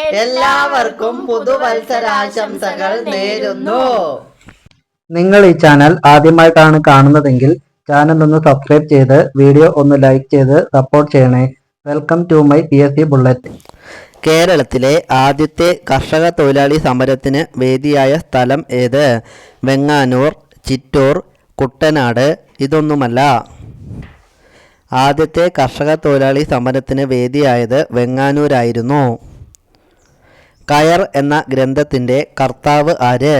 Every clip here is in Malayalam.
എല്ലാവർക്കും പുതുവത്സരാശംസകൾ നേരുന്നു. നിങ്ങൾ ഈ ചാനൽ ആദ്യമായിട്ടാണ് കാണുന്നതെങ്കിൽ ചാനൽ ഒന്ന് സബ്സ്ക്രൈബ് ചെയ്ത് വീഡിയോ ഒന്ന് ലൈക്ക് ചെയ്ത് സപ്പോർട്ട് ചെയ്യണേ. Welcome to my PSC bullet. കേരളത്തിലെ ആദ്യത്തെ കർഷക തൊഴിലാളി സമരത്തിന് വേദിയായ സ്ഥലം ഏത്? വെങ്ങാനൂർ, ചിറ്റൂർ, കുട്ടനാട്? ഇതൊന്നുമല്ല. ആദ്യത്തെ കർഷക തൊഴിലാളി സമരത്തിന് വേദിയായത് വെങ്ങാനൂരായിരുന്നു. കയർ എന്ന ഗ്രന്ഥത്തിൻ്റെ കർത്താവ് ആര്?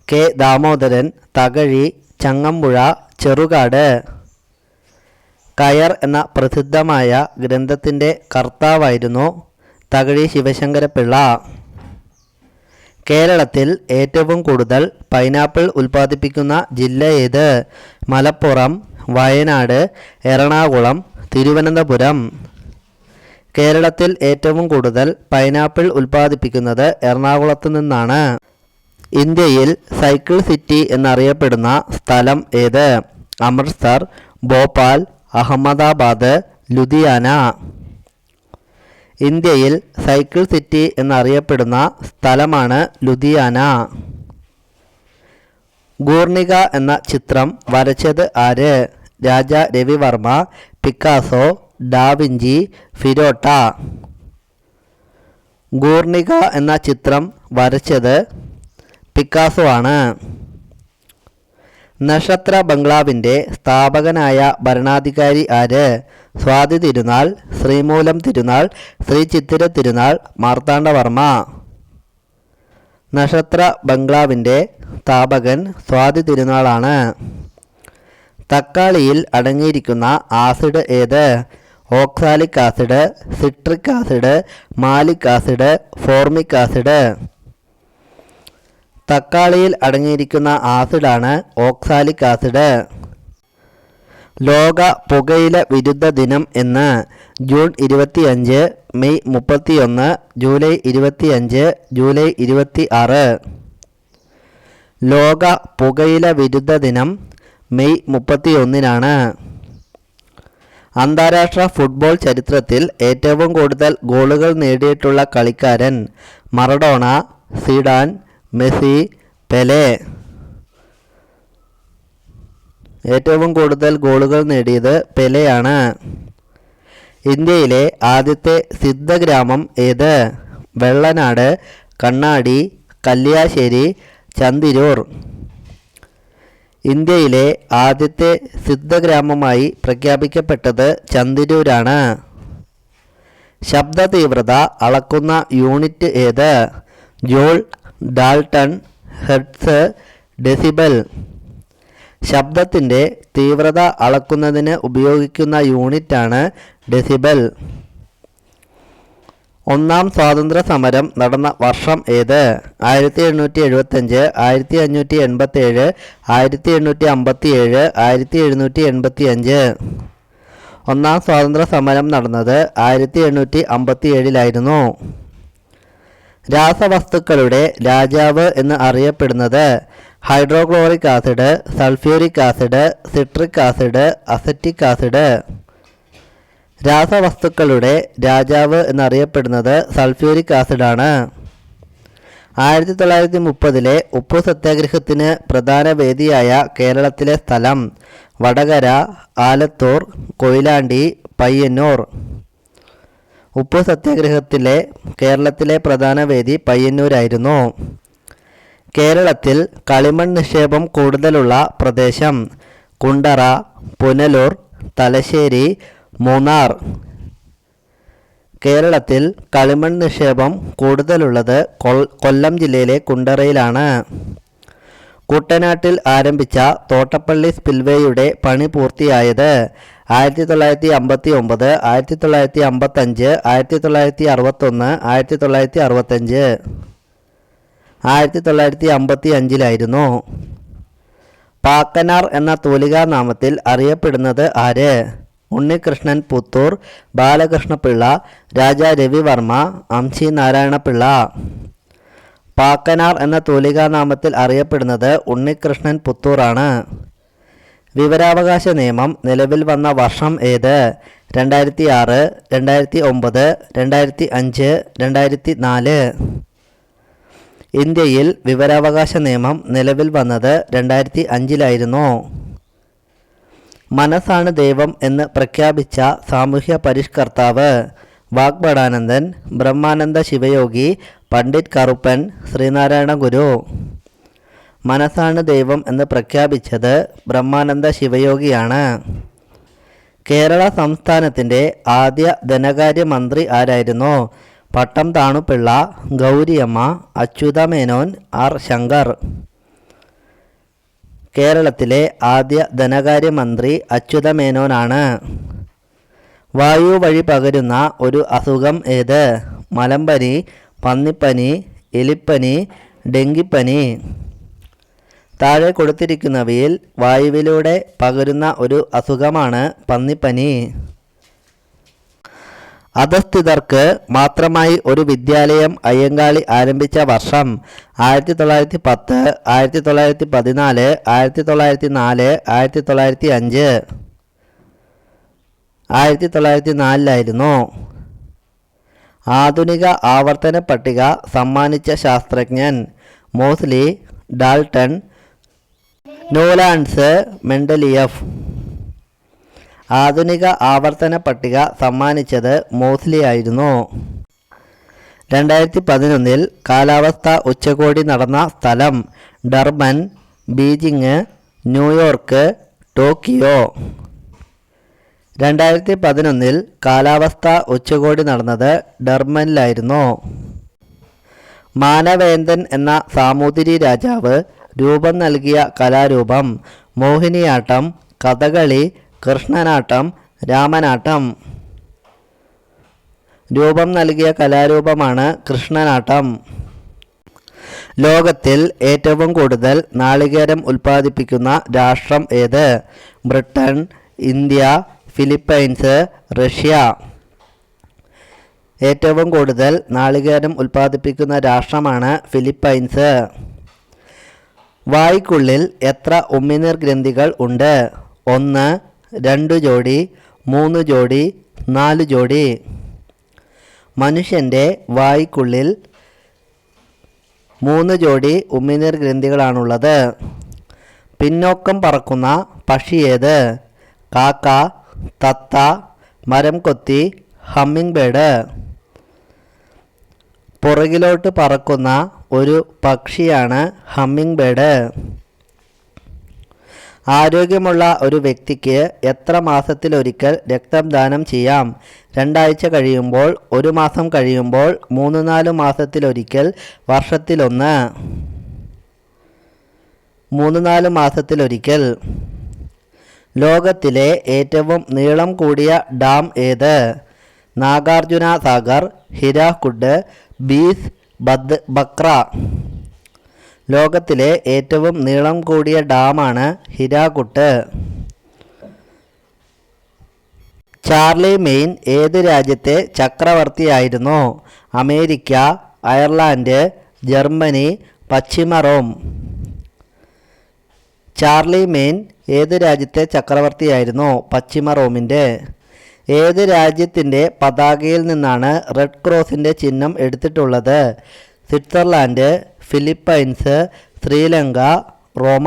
കെ ദാമോദരൻ, തകഴി, ചങ്ങമ്പുഴ, ചെറുകാട്? കയർ എന്ന പ്രസിദ്ധമായ ഗ്രന്ഥത്തിൻ്റെ കർത്താവായിരുന്നു തകഴി ശിവശങ്കരപിള്ള. കേരളത്തിൽ ഏറ്റവും കൂടുതൽ പൈനാപ്പിൾ ഉൽപ്പാദിപ്പിക്കുന്ന ജില്ല ഏത്? മലപ്പുറം, വയനാട്, എറണാകുളം, തിരുവനന്തപുരം? കേരളത്തിൽ ഏറ്റവും കൂടുതൽ പൈനാപ്പിൾ ഉൽപ്പാദിപ്പിക്കുന്നത് എറണാകുളത്ത് നിന്നാണ്. ഇന്ത്യയിൽ സൈക്കിൾ സിറ്റി എന്നറിയപ്പെടുന്ന സ്ഥലം ഏത്? അമൃത്സർ, ഭോപ്പാൽ, അഹമ്മദാബാദ്, ലുധിയാന? ഇന്ത്യയിൽ സൈക്കിൾ സിറ്റി എന്നറിയപ്പെടുന്ന സ്ഥലമാണ് ലുധിയാന. ഗൂർണിക എന്ന ചിത്രം വരച്ചത് ആര്? രാജ രവിവർമ്മ, പിക്കാസോ, ഡാവിഞ്ചി, ഫിരോട്ട? ഗൂർണിക എന്ന ചിത്രം വരച്ചത് പിക്കാസോ ആണ്. നക്ഷത്ര ബംഗ്ലാവിൻ്റെ സ്ഥാപകനായ ഭരണാധികാരി ആര്? സ്വാതി തിരുനാൾ, ശ്രീമൂലം തിരുനാൾ, ശ്രീ ചിത്തിര തിരുനാൾ, മാർത്താണ്ഡവർമ്മ? നക്ഷത്ര ബംഗ്ലാവിൻ്റെ സ്ഥാപകൻ സ്വാതി തിരുനാളാണ്. തക്കാളിയിൽ അടങ്ങിയിരിക്കുന്ന ആസിഡ് ഏത്? Oxalic acid, citric acid, malic acid, formic acid? തക്കാളിയിൽ അടങ്ങിയിരിക്കുന്ന ആസിഡാണ് ഓക്സാലിക് ആസിഡ്. ലോക പുകയില വിരുദ്ധ ദിനം എന്ന്? June 25, May 31, July 25, July 26? ലോക പുകയില വിരുദ്ധ ദിനം മെയ് 31-നാണ്. അന്താരാഷ്ട്ര ഫുട്ബോൾ ചരിത്രത്തിൽ ഏറ്റവും കൂടുതൽ ഗോളുകൾ നേടിയിട്ടുള്ള കളിക്കാരൻ? Maradona, sedan, Messi, Pele? ഏറ്റവും കൂടുതൽ ഗോളുകൾ നേടിയത് പെലെയാണ്. ഇന്ത്യയിലെ ആദ്യത്തെ സിദ്ധഗ്രാമം ഏത്? വെള്ളനാട്, കണ്ണാടി, കല്യാശ്ശേരി, ചന്തിരൂർ? ഇന്ത്യയിലെ ആദ്യത്തെ സിദ്ധഗ്രാമമായി പ്രഖ്യാപിക്കപ്പെട്ടത് ചന്തിരൂരാണ്. ശബ്ദ തീവ്രത അളക്കുന്ന യൂണിറ്റ് ഏത്? Joule, Dalton, hertz, decibel? ശബ്ദത്തിൻ്റെ തീവ്രത അളക്കുന്നതിന് ഉപയോഗിക്കുന്ന യൂണിറ്റാണ് ഡെസിബൽ. ഒന്നാം സ്വാതന്ത്ര്യ സമരം നടന്ന വർഷം ഏത്? 1875, 1587, 1857, 1785? ഒന്നാം സ്വാതന്ത്ര്യ സമരം നടന്നത് 1857-ലായിരുന്നു. രാസവസ്തുക്കളുടെ രാജാവ് എന്ന് അറിയപ്പെടുന്നത്? Hydrochloric acid, sulphuric acid, citric acid, acetic acid? രാസവസ്തുക്കളുടെ രാജാവ് എന്നറിയപ്പെടുന്നത് സൾഫ്യൂരിക് ആസിഡാണ്. 1930-ലെ ഉപ്പു സത്യാഗ്രഹത്തിന് പ്രധാന വേദിയായ കേരളത്തിലെ സ്ഥലം? വടകര, ആലത്തൂർ, കൊയിലാണ്ടി, പയ്യന്നൂർ? ഉപ്പു സത്യാഗ്രഹത്തിലെ കേരളത്തിലെ പ്രധാന വേദി പയ്യന്നൂരായിരുന്നു. കേരളത്തിൽ കളിമൺ നിക്ഷേപം കൂടുതലുള്ള പ്രദേശം? കുണ്ടറ, പുനലൂർ, തലശ്ശേരി, മൂന്നാർ? കേരളത്തിൽ കളിമൺ നിക്ഷേപം കൂടുതലുള്ളത് കൊല്ലം ജില്ലയിലെ കുണ്ടറയിലാണ്. കുട്ടനാട്ടിൽ ആരംഭിച്ച തോട്ടപ്പള്ളി സ്പിൽവേയുടെ പണി പൂർത്തിയായത്? 1959, 1955, 1961, 1965? 1955-ലായിരുന്നു. പാക്കനാർ എന്ന തൂലികാനാമത്തിൽ അറിയപ്പെടുന്നത് ആര്? ഉണ്ണികൃഷ്ണൻ പുത്തൂർ, ബാലകൃഷ്ണപിള്ള, രാജാ രവിവർമ്മ, അംശി നാരായണപിള്ള? പാക്കനാർ എന്ന തൂലികാനാമത്തിൽ അറിയപ്പെടുന്നത് ഉണ്ണികൃഷ്ണൻ പുത്തൂറാണ്. വിവരാവകാശ നിയമം നിലവിൽ വന്ന വർഷം ഏത്? 2006, 2009, 2005, 2004. ഇന്ത്യയിൽ വിവരാവകാശ നിയമം നിലവിൽ വന്നത് 2005 മനസ്സാണ് ദൈവം എന്ന് പ്രഖ്യാപിച്ച സാമൂഹ്യ പരിഷ്കർത്താവ്? വാഗ്ഭടാനന്ദൻ, ബ്രഹ്മാനന്ദ ശിവയോഗി, പണ്ഡിറ്റ് കറുപ്പൻ, ശ്രീനാരായണ ഗുരു. മനസ്സാണ് ദൈവം എന്ന് പ്രഖ്യാപിച്ചത് ബ്രഹ്മാനന്ദ ശിവയോഗിയാണ്. കേരള സംസ്ഥാനത്തിൻ്റെ ആദ്യ ധനകാര്യമന്ത്രി ആരായിരുന്നു? പട്ടം താണുപിള്ള, ഗൗരിയമ്മ, അച്യുത മേനോൻ, ആർ ശങ്കർ. കേരളത്തിലെ ആദ്യ ധനകാര്യമന്ത്രി അച്യുത മേനോനാണ്. വായു വഴി പകരുന്ന ഒരു അസുഖം ഏത്? മലമ്പനി, പന്നിപ്പനി, എലിപ്പനി, ഡെങ്കിപ്പനി. താഴെ കൊടുത്തിരിക്കുന്നവയിൽ വായുവിലൂടെ പകരുന്ന ഒരു അസുഖമാണ് പന്നിപ്പനി. അധസ്ഥിതർക്ക് മാത്രമായി ഒരു വിദ്യാലയം അയ്യങ്കാളി ആരംഭിച്ച വർഷം? 1910, 1914, 1904, 1905. 1904 ആധുനിക ആവർത്തന പട്ടിക സമ്മാനിച്ച ശാസ്ത്രജ്ഞൻ? Moseley, Dalton, Newlands, Mendeleev. ആധുനിക ആവർത്തന പട്ടിക സമ്മാനിച്ചത് മോസ്ലി ആയിരുന്നു. 2011 കാലാവസ്ഥാ ഉച്ചകോടി നടന്ന സ്ഥലം? Durban, Beijing, New York, Tokyo. 2011 കാലാവസ്ഥാ ഉച്ചകോടി നടന്നത് ഡർബനിലായിരുന്നു. മാനവേന്ദൻ എന്ന സാമൂതിരി രാജാവ് രൂപം നൽകിയ കലാരൂപം? മോഹിനിയാട്ടം, കഥകളി, കൃഷ്ണനാട്ടം, രാമനാട്ടം. രൂപം നൽകിയ കലാരൂപമാണ് കൃഷ്ണനാട്ടം. ലോകത്തിൽ ഏറ്റവും കൂടുതൽ നാളികേരം ഉൽപ്പാദിപ്പിക്കുന്ന രാഷ്ട്രം ഏത്? Britain, India, Philippines, Russia. ഏറ്റവും കൂടുതൽ നാളികേരം ഉൽപ്പാദിപ്പിക്കുന്ന രാഷ്ട്രമാണ് ഫിലിപ്പൈൻസ്. വായ്ക്കുള്ളിൽ എത്ര ഉമിനീർ ഗ്രന്ഥികൾ ഉണ്ട്? 1, 2 ജോഡി, 3 ജോഡി, 4 ജോഡി. മനുഷ്യൻ്റെ വായ്ക്കുള്ളിൽ 3 ജോഡി ഉമിനീർ ഗ്രന്ഥികളാണുള്ളത്. പിന്നോക്കം പറക്കുന്ന പക്ഷി ഏത്? കാക്ക, തത്ത, മരംകൊത്തി, ഹമ്മിങ് ബേർഡ്. പുറകിലോട്ട് പറക്കുന്ന ഒരു പക്ഷിയാണ് ഹമ്മിങ് ബേർഡ്. ആരോഗ്യമുള്ള ഒരു വ്യക്തിക്ക് എത്ര മാസത്തിലൊരിക്കൽ രക്തം ദാനം ചെയ്യാം? 2 ആഴ്ച കഴിയുമ്പോൾ, 1 മാസം കഴിയുമ്പോൾ, 3-4 മാസത്തിലൊരിക്കൽ, വർഷത്തിലൊന്ന്. 3-4 മാസത്തിലൊരിക്കൽ. ലോകത്തിലെ ഏറ്റവും നീളം കൂടിയ ഡാം ഏത്? നാഗാർജുന സാഗർ, ഹിരാക്കുഡ്, ബീസ്, ബക്ര. ലോകത്തിലെ ഏറ്റവും നീളം കൂടിയ ഡാമാണ് ഹിരാക്കുഡ്. ചാർലി മെയിൻ ഏത് രാജ്യത്തെ ചക്രവർത്തിയായിരുന്നു? അമേരിക്ക, അയർലാൻഡ്, ജർമ്മനി, പശ്ചിമ റോം. ചാർലി മെയിൻ ഏത് രാജ്യത്തെ ചക്രവർത്തിയായിരുന്നു? പശ്ചിമ റോമിൻ്റെ. ഏത് രാജ്യത്തിൻ്റെ പതാകയിൽ നിന്നാണ് റെഡ് ക്രോസിൻ്റെ ചിഹ്നം എടുത്തിട്ടുള്ളത്? സ്വിറ്റ്സർലാൻഡ്, ഫിലിപ്പൈൻസ്, ശ്രീലങ്ക, റോമ.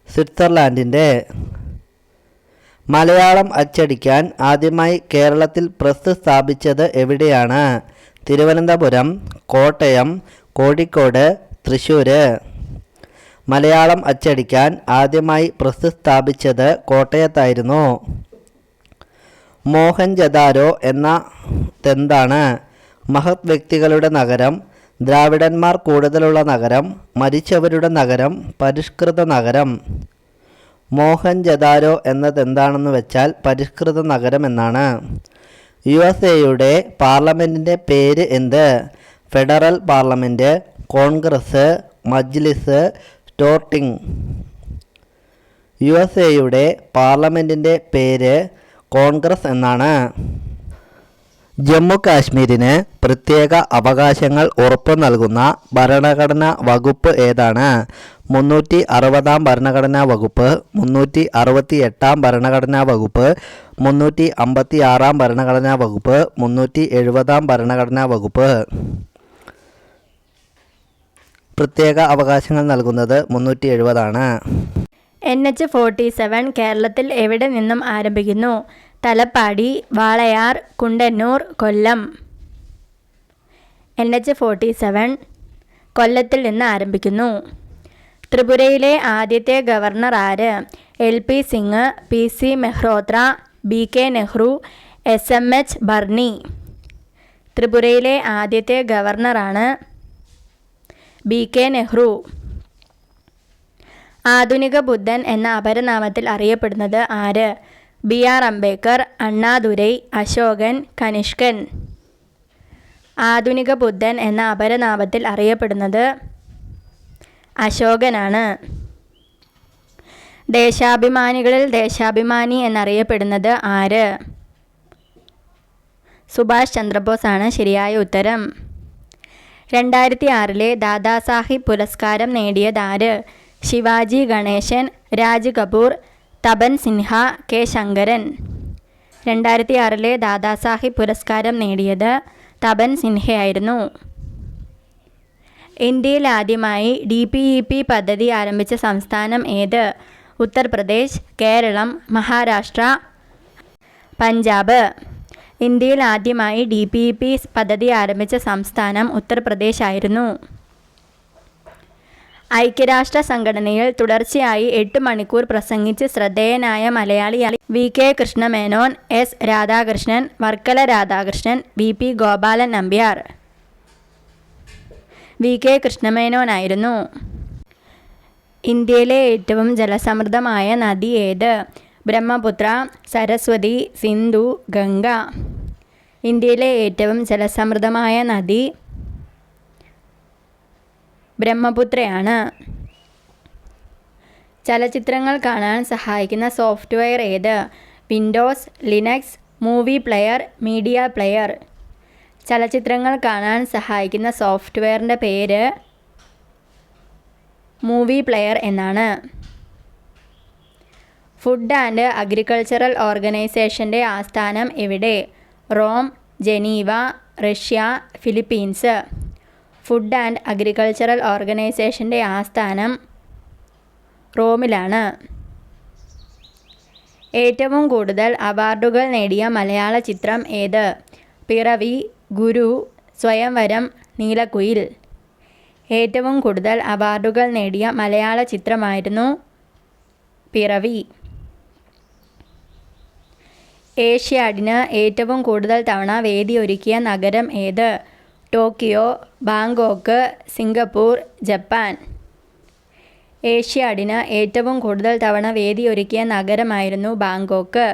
സ്വിറ്റ്സർലാൻഡിൻ്റെ. മലയാളം അച്ചടിക്കാൻ ആദ്യമായി കേരളത്തിൽ പ്രസ് സ്ഥാപിച്ചത് എവിടെയാണ്? തിരുവനന്തപുരം, കോട്ടയം, കോഴിക്കോട്, തൃശ്ശൂർ. മലയാളം അച്ചടിക്കാൻ ആദ്യമായി പ്രസ് സ്ഥാപിച്ചത് കോട്ടയത്തായിരുന്നു. മോഹൻജദാരോ എന്നതെന്താണ്? മഹത് വ്യക്തികളുടെ നഗരം, ദ്രാവിഡന്മാർ കൂടുതലുള്ള നഗരം, മരിച്ചവരുടെ നഗരം, പരിഷ്കൃത നഗരം. മോഹൻജദാരോ എന്നതെന്താണെന്ന് വെച്ചാൽ പരിഷ്കൃത നഗരം എന്നാണ്. USA പാർലമെൻറ്റിൻ്റെ പേര് എന്ത്? ഫെഡറൽ പാർലമെൻറ്റ്, കോൺഗ്രസ്, മജ്ലിസ്, സ്റ്റോർട്ടിംഗ്. USA പാർലമെൻറ്റിൻ്റെ പേര് കോൺഗ്രസ് എന്നാണ്. ജമ്മു കാശ്മീരിന് പ്രത്യേക അവകാശങ്ങൾ ഉറപ്പു നൽകുന്ന ഭരണഘടനാ വകുപ്പ് ഏതാണ്? 360 ഭരണഘടനാ വകുപ്പ്, 368 ഭരണഘടനാ വകുപ്പ്, 356 ഭരണഘടനാ വകുപ്പ്, 370 ഭരണഘടനാ വകുപ്പ്. പ്രത്യേക അവകാശങ്ങൾ നൽകുന്നത് 370 NH-47 കേരളത്തിൽ എവിടെ നിന്നും ആരംഭിക്കുന്നു? തലപ്പാടി, വാളയാർ, കുണ്ടന്നൂർ, കൊല്ലം. NH-47 കൊല്ലത്തിൽ നിന്ന് ആരംഭിക്കുന്നു. ത്രിപുരയിലെ ആദ്യത്തെ ഗവർണർ ആര്? LP Singh, PC Mehrotra, BK Nehru, SMH Barnea. ത്രിപുരയിലെ ആദ്യത്തെ ഗവർണറാണ് BK നെഹ്റു. ആധുനിക ബുദ്ധൻ എന്ന അപരനാമത്തിൽ അറിയപ്പെടുന്നത് ആര്? BR അംബേദ്കർ, അണ്ണാദുരൈ, അശോകൻ, കനിഷ്കൻ. ആധുനിക ബുദ്ധൻ എന്ന അപരനാമത്തിൽ അറിയപ്പെടുന്നത് അശോകനാണ്. ദേശാഭിമാനികളിൽ ദേശാഭിമാനി എന്നറിയപ്പെടുന്നത് ആര്? സുഭാഷ് ചന്ദ്രബോസ് ആണ് ശരിയായ ഉത്തരം. 2006 ദാദാസാഹിബ് പുരസ്കാരം നേടിയതാര്? ശിവാജി ഗണേശൻ, രാജ് കപൂർ, തപൻ സിൻഹ, K ശങ്കരൻ. 2006 ദാദാസാഹിബ് പുരസ്കാരം നേടിയത് തപൻ സിൻഹയായിരുന്നു. ഇന്ത്യയിൽ ആദ്യമായി DPEP പദ്ധതി ആരംഭിച്ച സംസ്ഥാനം ഏത്? ഉത്തർപ്രദേശ്, കേരളം, മഹാരാഷ്ട്ര, പഞ്ചാബ്. ഇന്ത്യയിൽ ആദ്യമായി DPEP പദ്ധതി ആരംഭിച്ച സംസ്ഥാനം ഉത്തർപ്രദേശ് ആയിരുന്നു. ഐക്യരാഷ്ട്ര സംഘടനയിൽ തുടർച്ചയായി 8 മണിക്കൂർ പ്രസംഗിച്ച് ശ്രദ്ധേയനായ Malayali VK Krishna Menon, S Radhakrishnan, Varkala Radhakrishnan, VP Gopalan Nambiar. VK കൃഷ്ണമേനോനായിരുന്നു. ഇന്ത്യയിലെ ഏറ്റവും ജലസമൃദ്ധമായ നദി ഏത്? ബ്രഹ്മപുത്ര, സരസ്വതി, സിന്ധു, ഗംഗ. ഇന്ത്യയിലെ ഏറ്റവും ജലസമൃദ്ധമായ നദി ബ്രഹ്മപുത്രയാണ്. ചലച്ചിത്രങ്ങൾ കാണാൻ സഹായിക്കുന്ന സോഫ്റ്റ്വെയർ ഏത്? Windows, Linux, movie player, media player. ചലച്ചിത്രങ്ങൾ കാണാൻ സഹായിക്കുന്ന സോഫ്റ്റ്വെയറിൻ്റെ പേര് മൂവി പ്ലെയർ എന്നാണ്. ഫുഡ് ആൻഡ് അഗ്രികൾച്ചറൽ ഓർഗനൈസേഷൻ്റെ ആസ്ഥാനം എവിടെ? Rome, Geneva, Russia, Philippines. Food and agricultural ഓർഗനൈസേഷൻ്റെ ആസ്ഥാനം റോമിലാണ്. ഏറ്റവും കൂടുതൽ അവാർഡുകൾ നേടിയ മലയാള ചിത്രം ഏത്? പിറവി, ഗുരു, സ്വയംവരം, നീലക്കുയിൽ. ഏറ്റവും കൂടുതൽ അവാർഡുകൾ നേടിയ മലയാള ചിത്രമായിരുന്നു പിറവി. ഏഷ്യാഡിന് ഏറ്റവും കൂടുതൽ തവണ വേദിയൊരുക്കിയ നഗരം ഏത്? Tokyo, Bangkok, Singapore, Japan. ഏഷ്യാഡിന് ഏറ്റവും കൂടുതൽ തവണ വേദിയൊരുക്കിയ നഗരമായിരുന്നു ബാങ്കോക്ക്.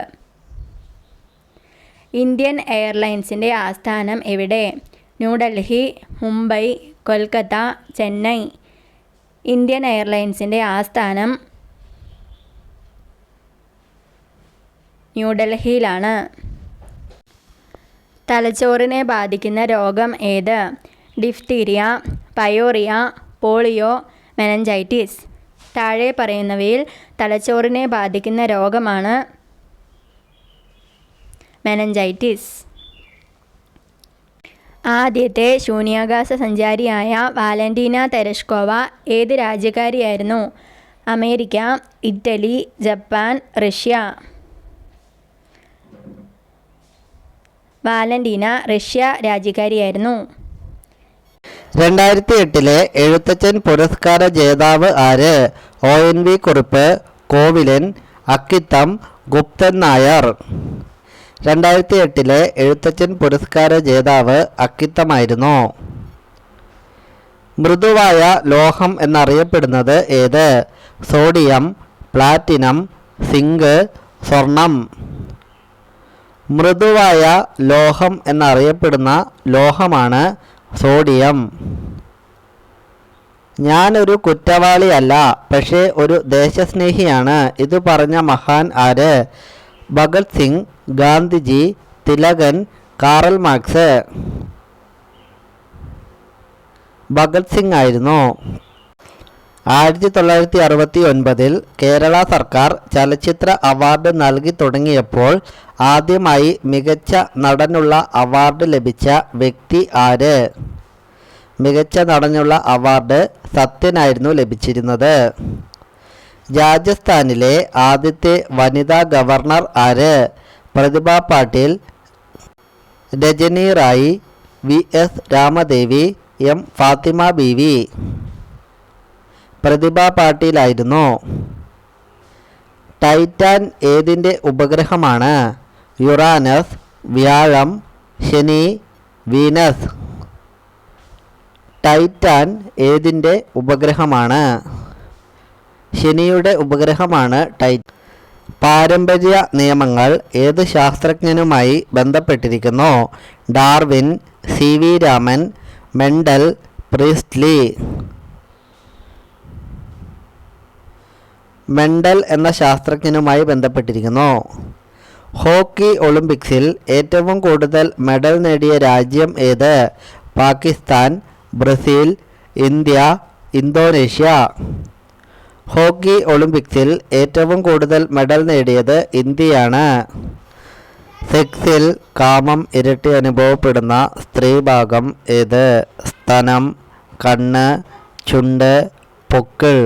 ഇന്ത്യൻ എയർലൈൻസിൻ്റെ ആസ്ഥാനം എവിടെ? ന്യൂഡൽഹി, മുംബൈ, കൊൽക്കത്ത, ചെന്നൈ. ഇന്ത്യൻ എയർലൈൻസിൻ്റെ ആസ്ഥാനം ന്യൂഡൽഹിയിലാണ്. തലച്ചോറിനെ ബാധിക്കുന്ന രോഗം ഏത്? Diphtheria, pyorrhoea, polio, meningitis. താഴെ പറയുന്നവയിൽ തലച്ചോറിനെ ബാധിക്കുന്ന രോഗമാണ് മെനഞ്ചൈറ്റിസ്. ആദ്യത്തെ ശൂന്യാകാശ സഞ്ചാരിയായ വാലന്റീന തെരഷ്കോവ ഏത് രാജ്യക്കാരിയായിരുന്നു? America, Italy, Japan, Russia. Valentina Russia രാജ്യക്കാരിയായിരുന്നു. 2008 എഴുത്തച്ഛൻ പുരസ്കാര ജേതാവ് ആര്? ONV കുറുപ്പ്, കോവിലൻ, അക്കിത്തം, ഗുപ്തൻ നായർ. 2008 എഴുത്തച്ഛൻ പുരസ്കാര ജേതാവ് അക്കിത്തമായിരുന്നു. മൃദുവായ ലോഹം എന്നറിയപ്പെടുന്നത് ഏത്? സോഡിയം, പ്ലാറ്റിനം, സിങ്ക്, സ്വർണം. മൃദുവായ ലോഹം എന്നറിയപ്പെടുന്ന ലോഹമാണ് സോഡിയം. ഞാനൊരു കുറ്റവാളിയല്ല, പക്ഷേ ഒരു ദേശസ്നേഹിയാണ്. ഇത് പറഞ്ഞ മഹാൻ ആര്? Bhagat Singh, Gandhiji, Thilakan, Karl Marx. ഭഗത് സിംഗ് ആയിരുന്നു. 1969 കേരള സർക്കാർ ചലച്ചിത്ര അവാർഡ് നൽകി തുടങ്ങിയപ്പോൾ ആദ്യമായി മികച്ച നടനുള്ള അവാർഡ് ലഭിച്ച വ്യക്തി ആര്? മികച്ച നടനുള്ള അവാർഡ് സത്യനായിരുന്നു ലഭിച്ചിരുന്നത്. രാജസ്ഥാനിലെ ആദ്യത്തെ വനിതാ ഗവർണർ ആര്? പ്രതിഭ പാട്ടീൽ, രജനി റായി, VS രാമദേവി, M ഫാത്തിമ ബീവി. പ്രതിഭ പാട്ടീലായിരുന്നു. ടൈറ്റാൻ ഏതിൻ്റെ ഉപഗ്രഹമാണ്? യുറാനസ്, വ്യാഴം, ശനി, വീനസ്. ടൈറ്റാൻ ഏതിൻ്റെ ഉപഗ്രഹമാണ്? ശനിയുടെ ഉപഗ്രഹമാണ് ടൈറ്റാൻ. പാരമ്പര്യ നിയമങ്ങൾ ഏത് ശാസ്ത്രജ്ഞനുമായി ബന്ധപ്പെട്ടിരിക്കുന്നു? Darwin, CV Raman, Mendel, Priestley. Mendel എന്ന ശാസ്ത്രജ്ഞനുമായി ബന്ധപ്പെട്ടിരിക്കുന്നു. ഹോക്കി ഒളിമ്പിക്സിൽ ഏറ്റവും കൂടുതൽ മെഡൽ നേടിയ രാജ്യം ഏത്? Pakistan, Brazil, India, Indonesia. Hockey ഒളിമ്പിക്സിൽ ഏറ്റവും കൂടുതൽ മെഡൽ നേടിയത് ഇന്ത്യയാണ്. സെക്സിൽ കാമം ഇരട്ടി അനുഭവപ്പെടുന്ന സ്ത്രീഭാഗം ഏത്? സ്തനം, കണ്ണ്, ചുണ്ട്, പൊക്കിൾ.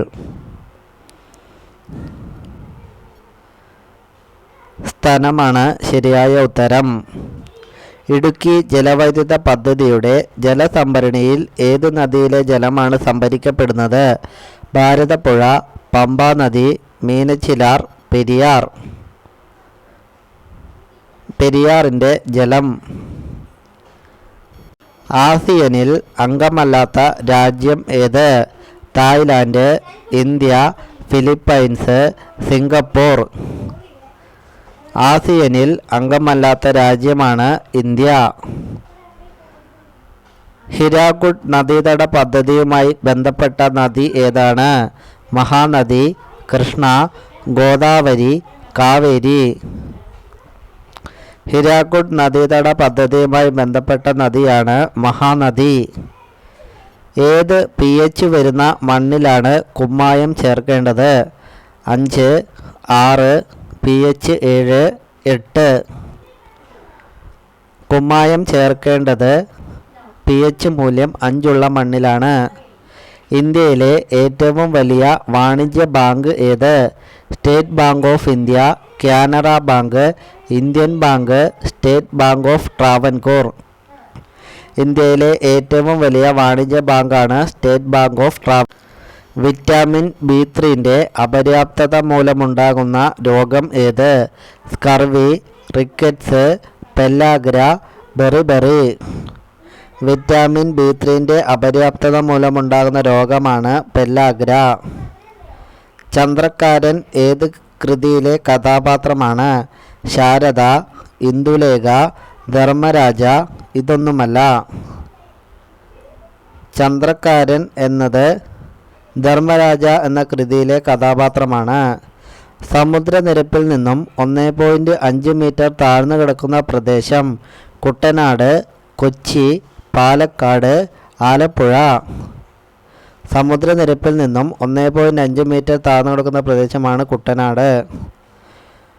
സ്തനമാണ് ശരിയായ ഉത്തരം. ഇടുക്കി ജലവൈദ്യുത പദ്ധതിയുടെ ജലസംഭരണിയിൽ ഏത് നദിയിലെ ജലമാണ് സംഭരിക്കപ്പെടുന്നത്? ഭാരതപ്പുഴ, പമ്പ നദി, മീനച്ചിലാർ, പെരിയാർ. പെരിയാറിൻ്റെ ജലം. ആസിയനിൽ അംഗമല്ലാത്ത രാജ്യം ഏത്? Thailand, India, Philippines, Singapore. ആസിയനിൽ അംഗമല്ലാത്ത രാജ്യമാണ് ഇന്ത്യ. ഹിരാക്കുഡ് നദീതട പദ്ധതിയുമായി ബന്ധപ്പെട്ട നദി ഏതാണ്? മഹാനദി, കൃഷ്ണ, ഗോദാവരി, കാവേരി. ഹിരാക്കുഡ് നദീതട പദ്ധതിയുമായി ബന്ധപ്പെട്ട നദിയാണ് മഹാനദി. ഏത് pH വരുന്ന മണ്ണിലാണ് കുമ്മായം ചേർക്കേണ്ടത്? 5, 6, pH 7, 8. കുമ്മായം ചേർക്കേണ്ടത് pH മൂല്യം 5 ഉള്ള മണ്ണിലാണ്. ഇന്ത്യയിലെ ഏറ്റവും വലിയ വാണിജ്യ ബാങ്ക് ഏത്? State bank of India, Canara bank, Indian bank, state bank of Travancore. ഇന്ത്യയിലെ ഏറ്റവും വലിയ വാണിജ്യ ബാങ്കാണ് state bank of Travancore. Vitamin B3 അപര്യാപ്തത മൂലമുണ്ടാകുന്ന രോഗം ഏത്? Scurvy, rickets, pellagra, beriberi. Vitamin B3 അപര്യാപ്തത മൂലമുണ്ടാകുന്ന രോഗമാണ് പെല്ലാഗ്ര. ചന്ദ്രക്കാരൻ ഏത് കൃതിയിലെ കഥാപാത്രമാണ്? ശാരദ, ഇന്ദുലേഖ, ധർമ്മരാജ. ഇതൊന്നുമല്ല. ചന്ദ്രക്കാരൻ എന്നത് ധർമ്മരാജ എന്ന കൃതിയിലെ കഥാപാത്രമാണ്. സമുദ്രനിരപ്പിൽ നിന്നും 1.5 മീറ്റർ താഴ്ന്നു കിടക്കുന്ന പ്രദേശം? കുട്ടനാട്, കൊച്ചി, പാലക്കാട്, ആലപ്പുഴ. സമുദ്രനിരപ്പിൽ നിന്നും 1.5 മീറ്റർ താഴ്ന്നു കിടക്കുന്ന പ്രദേശമാണ് കുട്ടനാട്.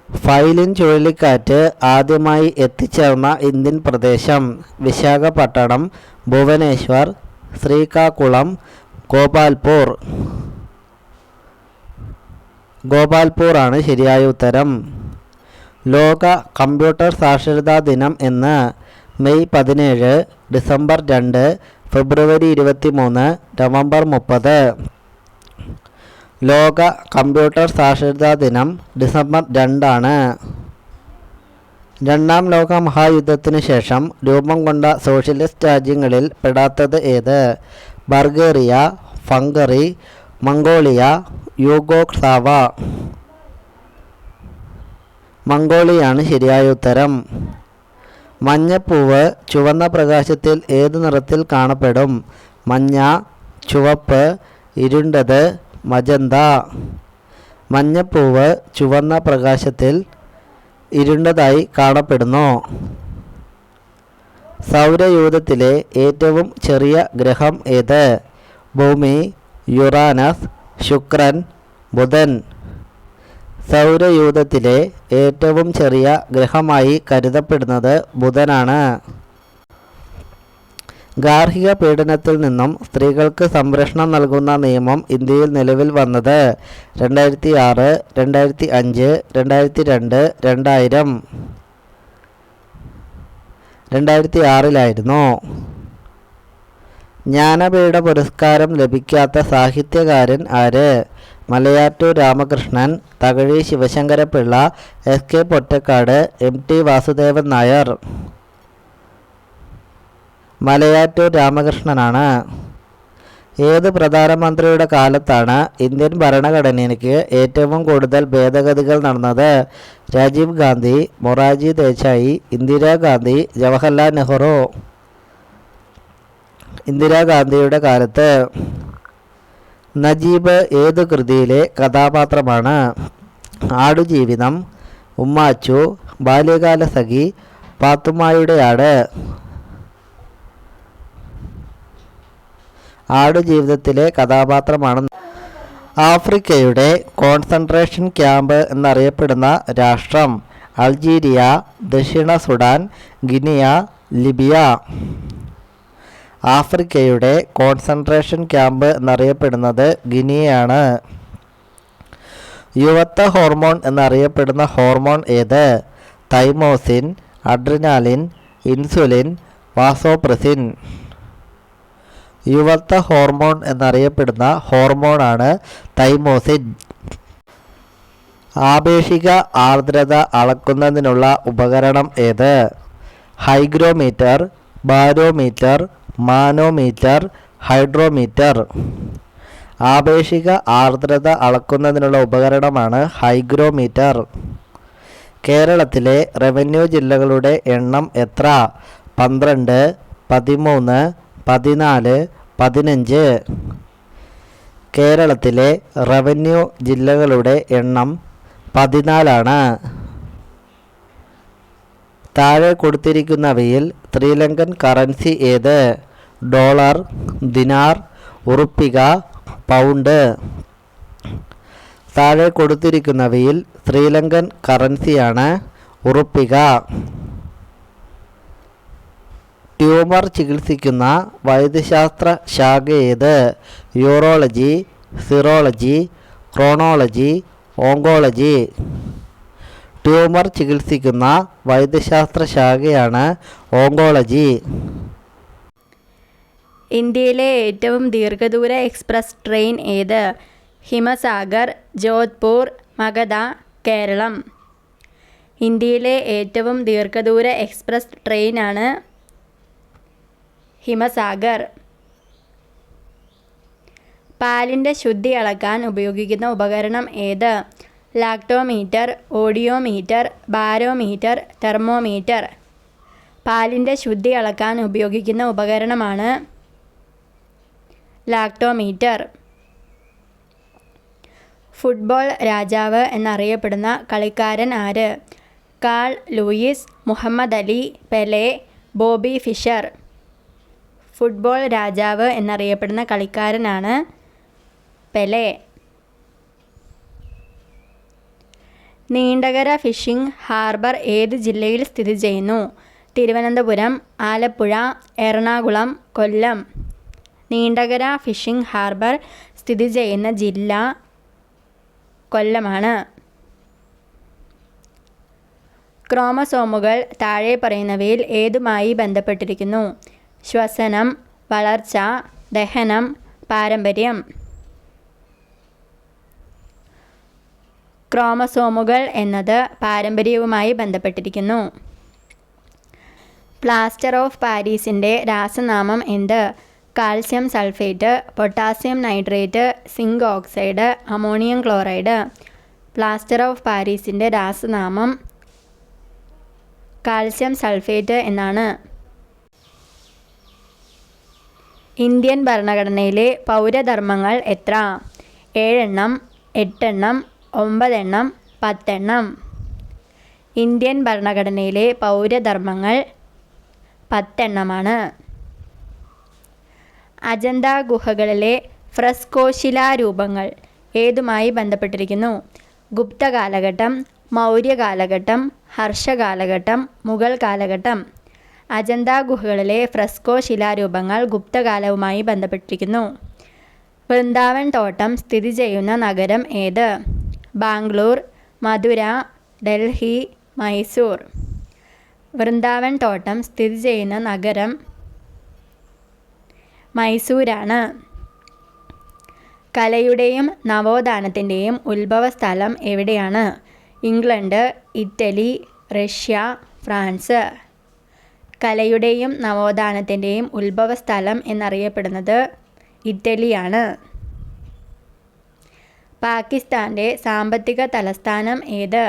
ഫൈലിൻ ചുഴലിക്കാറ്റ് ആദ്യമായി എത്തിച്ചേർന്ന ഇന്ത്യൻ പ്രദേശം? വിശാഖപട്ടണം, ഭുവനേശ്വർ, ശ്രീകാകുളം, ഗോപാൽപൂർ. ഗോപാൽപൂർ ആണ് ശരിയായ ഉത്തരം. ലോക കമ്പ്യൂട്ടർ സാക്ഷരതാ ദിനം എന്ന്? മെയ് 17, ഡിസംബർ 2, ഫെബ്രുവരി 23, നവംബർ 30. ലോക കമ്പ്യൂട്ടർ സാക്ഷരതാ ദിനം ഡിസംബർ 2 ആണ്. രണ്ടാം ലോക മഹായുദ്ധത്തിനു ശേഷം രൂപം കൊണ്ട സോഷ്യലിസ്റ്റ് രാജ്യങ്ങളിൽ പെടാത്തത് ഏത്? Bulgaria, Hungary, Mongolia, Yugoslavia. മംഗോളിയാണ് ശരിയായ ഉത്തരം. മഞ്ഞപ്പൂവ് ചുവന്ന പ്രകാശത്തിൽ ഏത് നിറത്തിൽ കാണപ്പെടും? മഞ്ഞ, ചുവപ്പ്, ഇരുണ്ടത്, മജന്ത. മഞ്ഞപ്പൂവ് ചുവന്ന പ്രകാശത്തിൽ ഇരുണ്ടതായി കാണപ്പെടുന്നു. സൗരയൂഥത്തിലെ ഏറ്റവും ചെറിയ ഗ്രഹം ഏത്? ഭൂമി, യുറാനസ്, ശുക്രൻ, ബുധൻ. സൗരയൂഥത്തിലെ ഏറ്റവും ചെറിയ ഗ്രഹമായി കരുതപ്പെടുന്നത് ബുധനാണ്. ഗാർഹിക പീഡനത്തിൽ നിന്നും സ്ത്രീകൾക്ക് സംരക്ഷണം നൽകുന്ന നിയമം ഇന്ത്യയിൽ നിലവിൽ വന്നത് 2006, 2005, 2002, 2000. 2006 ജ്ഞാനപീഠ പുരസ്കാരം ലഭിക്കാത്ത സാഹിത്യകാരൻ ആര്? Malayattoor Ramakrishnan, Thakazhi Sivasankara Pillai, SK Pottekkatt, MT Vasudevan Nair. മലയാറ്റൂർ രാമകൃഷ്ണനാണ്. ഏത് പ്രധാനമന്ത്രിയുടെ കാലത്താണ് ഇന്ത്യൻ ഭരണഘടനയ്ക്ക് ഏറ്റവും കൂടുതൽ ഭേദഗതികൾ നടന്നത്? രാജീവ് ഗാന്ധി, മൊറാർജി ദേശായി, ഇന്ദിരാഗാന്ധി, ജവഹർലാൽ നെഹ്റു. ഇന്ദിരാഗാന്ധിയുടെ കാലത്ത്. നജീബ് ഏതു കൃതിയിലെ കഥാപാത്രമാണ്? ആടുജീവിതം, ഉമ്മാച്ചു, ബാല്യകാലസഖി, പാത്തുമ്മായുടെ ആട്. ആടുജീവിതത്തിലെ കഥാപാത്രമാണ്. ആഫ്രിക്കയുടെ കോൺസെൻട്രേഷൻ ക്യാമ്പ് എന്നറിയപ്പെടുന്ന രാഷ്ട്രം? അൾജീരിയ, ദക്ഷിണ സുഡാൻ, ഗിനിയ, ലിബിയ. ആഫ്രിക്കയുടെ കോൺസെൻട്രേഷൻ ക്യാമ്പ് എന്നറിയപ്പെടുന്നത് ഗിനിയയാണ്. യുവത്വ ഹോർമോൺ എന്നറിയപ്പെടുന്ന ഹോർമോൺ ഏത്? Thymosin, adrenaline, insulin, vasopressin. യുവത്വ ഹോർമോൺ എന്നറിയപ്പെടുന്ന ഹോർമോണാണ് തൈമോസിൻ. ആപേക്ഷിക ആർദ്രത അളക്കുന്നതിനുള്ള ഉപകരണം ഏത്? Hygrometer, barometer, manometer, hydrometer. ആപേക്ഷിക ആർദ്രത അളക്കുന്നതിനുള്ള ഉപകരണമാണ് ഹൈഗ്രോമീറ്റർ. കേരളത്തിലെ റവന്യൂ ജില്ലകളുടെ എണ്ണം എത്ര? 12, 13, 14, 15. കേരളത്തിലെ റവന്യൂ ജില്ലകളുടെ എണ്ണം 14 താഴെ കൊടുത്തിരിക്കുന്നവയിൽ ശ്രീലങ്കൻ കറൻസി ഏത്? ഡോളർ, ദിനാർ, ഉറുപ്പിക, പൗണ്ട്. താഴെ കൊടുത്തിരിക്കുന്നവയിൽ ശ്രീലങ്കൻ കറൻസിയാണ് ഉറുപ്പിക. ട്യൂമർ ചികിത്സിക്കുന്ന വൈദ്യശാസ്ത്ര ശാഖ ഏത്? Urology, serology, chronology, oncology. Tumour ചികിത്സിക്കുന്ന വൈദ്യശാസ്ത്ര ശാഖയാണ് ഓങ്കോളജി. ഇന്ത്യയിലെ ഏറ്റവും ദീർഘദൂര എക്സ്പ്രസ് ട്രെയിൻ ഏത്? ഹിമസാഗർ, ജോധ്പൂർ, മഗധ, കേരളം. ഇന്ത്യയിലെ ഏറ്റവും ദീർഘദൂര എക്സ്പ്രസ് ട്രെയിനാണ് ഹിമസാഗർ. പാലിൻ്റെ ശുദ്ധി അളക്കാൻ ഉപയോഗിക്കുന്ന ഉപകരണം ഏത്? Lactometer, audiometer, barometer, thermometer. പാലിൻ്റെ ശുദ്ധി അളക്കാൻ ഉപയോഗിക്കുന്ന ഉപകരണമാണ് ലാക്ടോമീറ്റർ. ഫുട്ബോൾ രാജാവ് എന്നറിയപ്പെടുന്ന കളിക്കാരൻ ആര്? Carl Lewis, Muhammad Ali, Pele, Bobby Fischer. Football രാജാവ് എന്നറിയപ്പെടുന്ന കളിക്കാരനാണ് പെലെ. നീണ്ടകര ഫിഷിംഗ് ഹാർബർ ഏത് ജില്ലയിൽ സ്ഥിതി ചെയ്യുന്നു? തിരുവനന്തപുരം, ആലപ്പുഴ, എറണാകുളം, കൊല്ലം. നീണ്ടകര ഫിഷിംഗ് ഹാർബർ സ്ഥിതി ചെയ്യുന്ന ജില്ല കൊല്ലമാണ്. ക്രോമസോമുകൾ താഴെ പറയുന്നവയിൽ ഏതുമായി ബന്ധപ്പെട്ടിരിക്കുന്നു? ശ്വസനം, വളർച്ച, ദഹനം, പാരമ്പര്യം. ക്രോമസോമുകൾ എന്നത് പാരമ്പര്യവുമായി ബന്ധപ്പെട്ടിരിക്കുന്നു. പ്ലാസ്റ്റർ ഓഫ് പാരീസിൻ്റെ രാസനാമം എന്ത്? Calcium sulphate, potassium nitrate, zinc oxide, ammonium chloride. Plaster of പാരീസിൻ്റെ രാസനാമം കാൽസ്യം സൾഫേറ്റ് എന്നാണ്. ഇന്ത്യൻ ഭരണഘടനയിലെ പൗരധർമ്മങ്ങൾ എത്ര? 7, 8, 9, 10. ഇന്ത്യൻ ഭരണഘടനയിലെ പൗരധർമ്മങ്ങൾ 10 അജന്ത ഗുഹകളിലെ ഫ്രെസ്കോ ശിലാരൂപങ്ങൾ ഏതുമായി ബന്ധപ്പെട്ടിരിക്കുന്നു? ഗുപ്ത കാലഘട്ടം, മൗര്യ കാലഘട്ടം, ഹർഷ കാലഘട്ടം, മുഗൾ കാലഘട്ടം. അജന്ത ഗുഹകളിലെ ഫ്രെസ്കോ ശിലാരൂപങ്ങൾ ഗുപ്തകാലവുമായി ബന്ധപ്പെട്ടിരിക്കുന്നു. വൃന്ദാവൻ തോട്ടം സ്ഥിതി ചെയ്യുന്ന നഗരം ഏത്? ബാംഗ്ലൂർ, മധുര, ഡൽഹി, മൈസൂർ. വൃന്ദാവൻ തോട്ടം സ്ഥിതി ചെയ്യുന്ന നഗരം മൈസൂരാണ്. കലയുടെയും നവോത്ഥാനത്തിൻ്റെയും ഉത്ഭവസ്ഥലം എവിടെയാണ്? England, Italy, Russia, France. കലയുടെയും നവോത്ഥാനത്തിൻ്റെയും ഉത്ഭവസ്ഥലം എന്നറിയപ്പെടുന്നത് ഇറ്റലിയാണ്. പാകിസ്ഥാൻ്റെ സാമ്പത്തിക തലസ്ഥാനം ഏത്?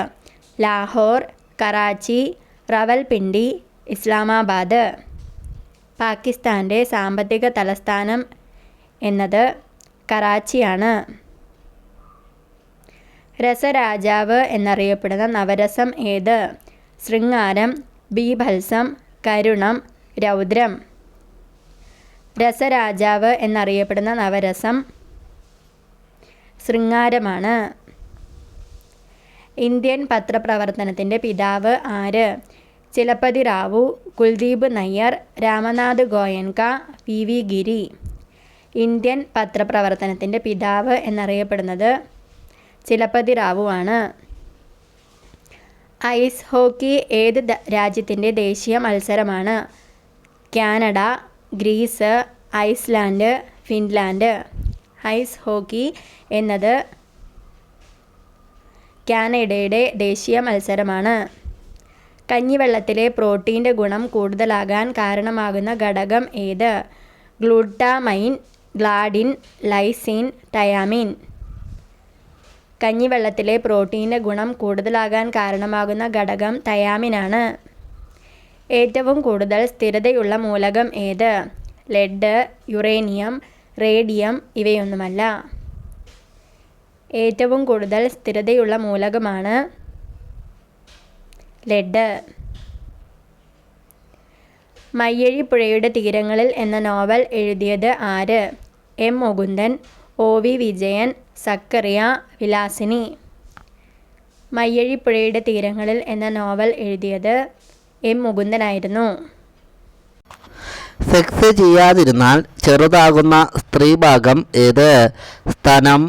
ലാഹോർ, കറാച്ചി, റവൽപിണ്ടി, ഇസ്ലാമാബാദ്. പാകിസ്ഥാൻ്റെ സാമ്പത്തിക തലസ്ഥാനം എന്നത് കറാച്ചിയാണ്. രസരാജാവ് എന്നറിയപ്പെടുന്ന നവരസം ഏത്? ശൃംഗാരം, ബീഭത്സം, കരുണം, രൗദ്രം. രസരാജാവ് എന്നറിയപ്പെടുന്ന നവരസം ശൃംഗാരമാണ്. ഇന്ത്യൻ പത്രപ്രവർത്തനത്തിൻ്റെ പിതാവ് ആര്? ചിലപ്പതി റാവു, കുൽദീപ് നയ്യർ, രാമനാഥ് ഗോയൻക, പി.വി. ഗിരി. ഇന്ത്യൻ പത്രപ്രവർത്തനത്തിൻ്റെ പിതാവ് എന്നറിയപ്പെടുന്നത് ചിലപ്പതി റാവു ആണ്. ഐസ് ഹോക്കി ഏത് രാജ്യത്തിൻ്റെ ദേശീയ മത്സരമാണ്? Canada, Greece, Iceland, Finland. Ice hockey എന്നത് കാനഡയുടെ ദേശീയ മത്സരമാണ്. കഞ്ഞിവെള്ളത്തിലെ പ്രോട്ടീൻ്റെ ഗുണം കൂടുതലാകാൻ കാരണമാകുന്ന ഘടകം ഏത്? Glutamine, gliadin, lysine, thiamine. കഞ്ഞിവെള്ളത്തിലെ പ്രോട്ടീൻ്റെ ഗുണം കൂടുതലാകാൻ കാരണമാകുന്ന ഘടകം തയാമിനാണ്. ഏറ്റവും കൂടുതൽ സ്ഥിരതയുള്ള മൂലകം ഏത്? ലെഡ്, യുറേനിയം, റേഡിയം ഇവയൊന്നുമല്ല. ഏറ്റവും കൂടുതൽ സ്ഥിരതയുള്ള മൂലകമാണ് ലെഡ്. മയ്യഴിപ്പുഴയുടെ തീരങ്ങളിൽ എന്ന നോവൽ എഴുതിയത് ആര്? M. Mukundan, O. V. Vijayan, Zacharia Vilasini. മയ്യഴിപ്പുഴയുടെ തീരങ്ങളിൽ എന്ന നോവൽ എഴുതിയത് എം. മുകുന്ദനായിരുന്നു. സെക്സ് ചെയ്യാതിരുന്നാൽ ചെറുതാകുന്ന സ്ത്രീഭാഗം ഏത്? സ്തനം,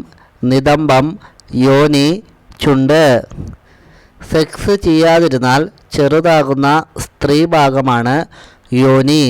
നിതംബം, യോനി, ചുണ്ട്. സെക്സ് ചെയ്യാതിരുന്നാൽ ചെറുതാകുന്ന സ്ത്രീഭാഗമാണ് യോനി.